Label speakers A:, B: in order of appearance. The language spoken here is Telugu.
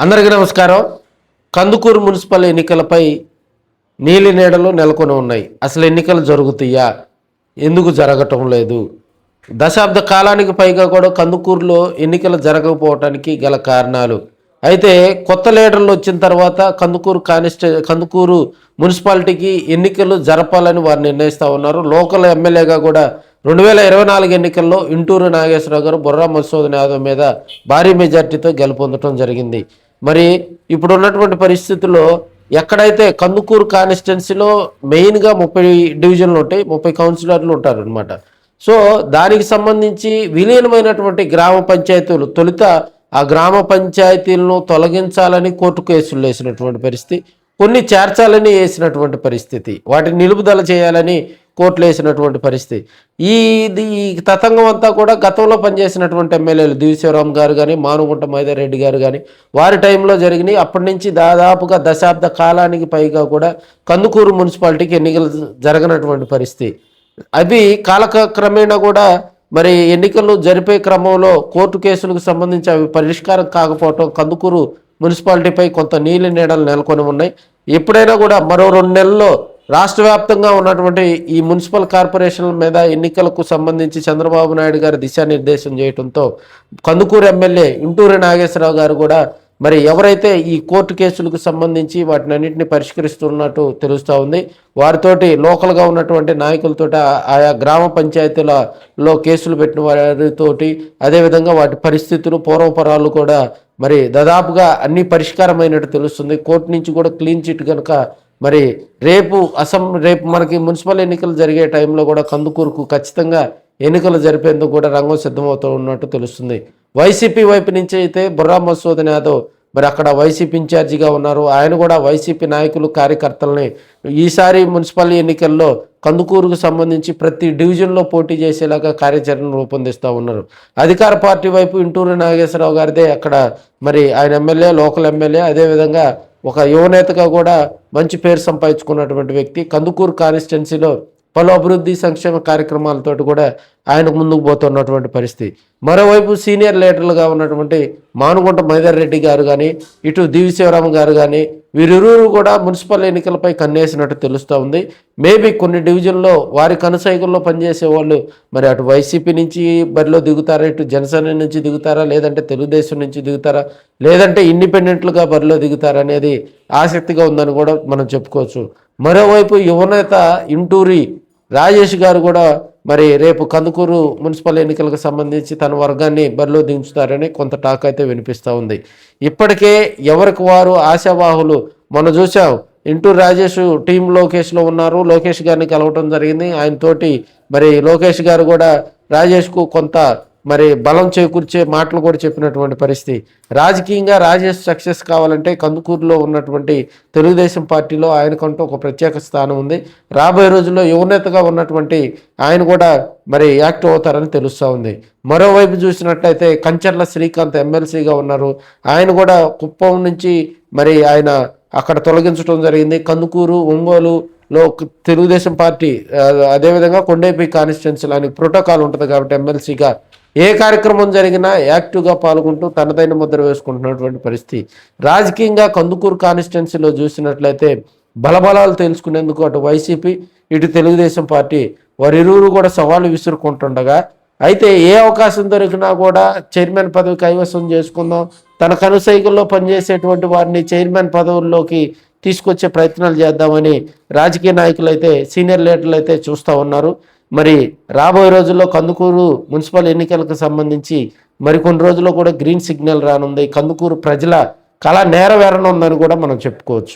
A: అందరికీ నమస్కారం. కందుకూరు మున్సిపల్ ఎన్నికలపై నీలి నీడలు నెలకొని ఉన్నాయి. అసలు ఎన్నికలు జరుగుతాయా, ఎందుకు జరగటం లేదు? దశాబ్ద కాలానికి పైగా కూడా కందుకూరులో ఎన్నికలు జరగకపోవటానికి గల కారణాలు. అయితే కొత్త లీడర్లు వచ్చిన తర్వాత కందుకూరు మున్సిపాలిటీకి ఎన్నికలు జరపాలని వారు నిర్ణయిస్తూ ఉన్నారు. లోకల్ ఎమ్మెల్యేగా కూడా 2024 ఎన్నికల్లో ఇంటూరు నాగేశ్వరరావు గారు బుర్రా మధుసూదన్ యాదవ్ మీద భారీ మెజార్టీతో గెలుపొందడం జరిగింది. మరి ఇప్పుడు ఉన్నటువంటి పరిస్థితుల్లో ఎక్కడైతే కందుకూరు కాన్స్టిట్యున్సీలో మెయిన్గా 30 డివిజన్లు ఉంటాయి, 30 కౌన్సిలర్లు ఉంటారు అనమాట. సో దానికి సంబంధించి విలీనమైనటువంటి గ్రామ పంచాయతీలు తొలుత ఆ గ్రామ పంచాయతీలను తొలగించాలని కోర్టు కేసులు వేసినటువంటి పరిస్థితి, కొన్ని చేర్చాలని వేసినటువంటి పరిస్థితి, వాటిని నిలుపుదల చేయాలని కోర్టులు వేసినటువంటి పరిస్థితి. ఈ తతంగం అంతా కూడా గతంలో పనిచేసినటువంటి ఎమ్మెల్యేలు దివిశివరామ్ గారు కానీ, మానుగుంట మైదారెడ్డి గారు కానీ వారి టైంలో జరిగినాయి. అప్పటి నుంచి దాదాపుగా దశాబ్ద కాలానికి పైగా కూడా కందుకూరు మున్సిపాలిటీకి ఎన్నికలు జరగనటువంటి పరిస్థితి. అవి కాలక్రమేణా కూడా మరి ఎన్నికలు జరిపే క్రమంలో కోర్టు కేసులకు సంబంధించి అవి పరిష్కారం కాకపోవటం కందుకూరు మున్సిపాలిటీపై కొంత నీలి నీడలు నెలకొని ఉన్నాయి. ఎప్పుడైనా కూడా మరో 2 నెలల్లో రాష్ట్ర వ్యాప్తంగా ఉన్నటువంటి ఈ మున్సిపల్ కార్పొరేషన్ల మీద ఎన్నికలకు సంబంధించి చంద్రబాబు నాయుడు గారు దిశానిర్దేశం చేయడంతో కందుకూరు ఎమ్మెల్యే ఇంటూరి నాగేశ్వరరావు గారు కూడా మరి ఎవరైతే ఈ కోర్టు కేసులకు సంబంధించి వాటిని అన్నింటినీ పరిష్కరిస్తున్నట్టు తెలుస్తూ ఉంది, వారితోటి లోకల్గా ఉన్నటువంటి నాయకులతో ఆయా గ్రామ పంచాయతీలలో కేసులు పెట్టిన వారితోటి అదేవిధంగా వాటి పరిస్థితులు పూర్వపరాలు కూడా మరి దాదాపుగా అన్ని పరిష్కారమైనట్టు తెలుస్తుంది. కోర్టు నుంచి కూడా క్లీన్ చిట్ కనుక మరి రేపు మనకి మున్సిపల్ ఎన్నికలు జరిగే టైంలో కూడా కందుకూరుకు ఖచ్చితంగా ఎన్నికలు జరిపేందుకు కూడా రంగం సిద్ధమవుతూ ఉన్నట్టు తెలుస్తుంది. వైసీపీ వైపు నుంచి అయితే బుర్రా మధుసూదన్ యాదవ్ మరి అక్కడ వైసీపీ ఇన్ఛార్జిగా ఉన్నారు. ఆయన కూడా వైసీపీ నాయకులు కార్యకర్తలని ఈసారి మున్సిపల్ ఎన్నికల్లో కందుకూరుకు సంబంధించి ప్రతి డివిజన్లో పోటీ చేసేలాగా కార్యాచరణ రూపొందిస్తూ ఉన్నారు. అధికార పార్టీ వైపు ఇంటూరి నాగేశ్వరరావు గారిదే అక్కడ మరి ఆయన ఎమ్మెల్యే, లోకల్ ఎమ్మెల్యే, అదేవిధంగా ఒక యువనేతగా కూడా మంచి పేరు సంపాదించుకున్నటువంటి వ్యక్తి. కందుకూరు కాన్స్టిట్యున్సీలో పలు అభివృద్ధి సంక్షేమ కార్యక్రమాలతో కూడా ఆయనకు ముందుకు పోతున్నటువంటి పరిస్థితి. మరోవైపు సీనియర్ లీడర్లుగా ఉన్నటువంటి మానుగుంట మైదారెడ్డి గారు కానీ, ఇటు దివిశివరామ్ గారు కానీ వీరిరువురు కూడా మున్సిపల్ ఎన్నికలపై కన్నేసినట్టు తెలుస్తూ ఉంది. మేబీ కొన్ని డివిజన్లో వారి కనుసైగుల్లో పనిచేసే వాళ్ళు మరి అటు వైసీపీ నుంచి బరిలో దిగుతారా, ఇటు జనసేన నుంచి దిగుతారా, లేదంటే తెలుగుదేశం నుంచి దిగుతారా, లేదంటే ఇండిపెండెంట్లుగా బరిలో దిగుతారా అనేది ఆసక్తిగా ఉందని కూడా మనం చెప్పుకోవచ్చు. మరోవైపు యువనేత ఇంటూరి రాజేష్ గారు కూడా మరి రేపు కందుకూరు మున్సిపల్ ఎన్నికలకు సంబంధించి తన వర్గాన్ని బరిలో దించుతారని కొంత టాక్ అయితే వినిపిస్తూ ఉంది. ఇప్పటికే ఎవరికి వారు ఆశావాహులు మనం చూసాం. ఇంటూరు రాజేష్ టీం లోకేష్లో ఉన్నారు, లోకేష్ గారిని కలవటం జరిగింది. ఆయనతోటి మరి లోకేష్ గారు కూడా రాజేష్కు కొంత మరి బలం చేకూర్చే మాటలు కూడా చెప్పినటువంటి పరిస్థితి. రాజకీయంగా రాజేష్ సక్సెస్ కావాలంటే కందుకూరులో ఉన్నటువంటి తెలుగుదేశం పార్టీలో ఆయనకంటూ ఒక ప్రత్యేక స్థానం ఉంది. రాబోయే రోజుల్లో యువనేతగా ఉన్నటువంటి ఆయన కూడా మరి యాక్టివ్ అవుతారని తెలుస్తూ ఉంది. మరోవైపు చూసినట్లయితే కంచర్ల శ్రీకాంత్ ఎమ్మెల్సీగా ఉన్నారు. ఆయన కూడా కుప్పం నుంచి మరి ఆయన అక్కడ తొలగించడం జరిగింది. కందుకూరు, ఒంగోలులో తెలుగుదేశం పార్టీ అదేవిధంగా కొండేపి కాన్స్టిట్యున్సీలో ఆయనకు ప్రోటోకాల్ ఉంటుంది కాబట్టి ఎమ్మెల్సీగా ఏ కార్యక్రమం జరిగినా యాక్టివ్గా పాల్గొంటూ తనదైన ముద్ర వేసుకుంటున్నటువంటి పరిస్థితి. రాజకీయంగా కందుకూరు కాన్స్టిట్యున్సీలో చూసినట్లయితే బలబలాలు తెలుసుకునేందుకు అటు వైసీపీ, ఇటు తెలుగుదేశం పార్టీ వారిరువురు కూడా సవాళ్ళు విసురుకుంటుండగా, అయితే ఏ అవకాశం దొరికినా కూడా చైర్మన్ పదవి కైవసం చేసుకుందాం, తన కనుసైగుల్లో పనిచేసేటువంటి వారిని చైర్మన్ పదవుల్లోకి తీసుకొచ్చే ప్రయత్నాలు చేద్దామని రాజకీయ నాయకులు అయితే, సీనియర్ లీడర్లు అయితే చూస్తూ ఉన్నారు. మరి రాబోయే రోజుల్లో కందుకూరు మున్సిపల్ ఎన్నికలకు సంబంధించి మరికొన్ని రోజుల్లో కూడా గ్రీన్ సిగ్నల్ రానుంది. కందుకూరు ప్రజల కళ నెరవేరనుందని కూడా మనం చెప్పుకోవచ్చు.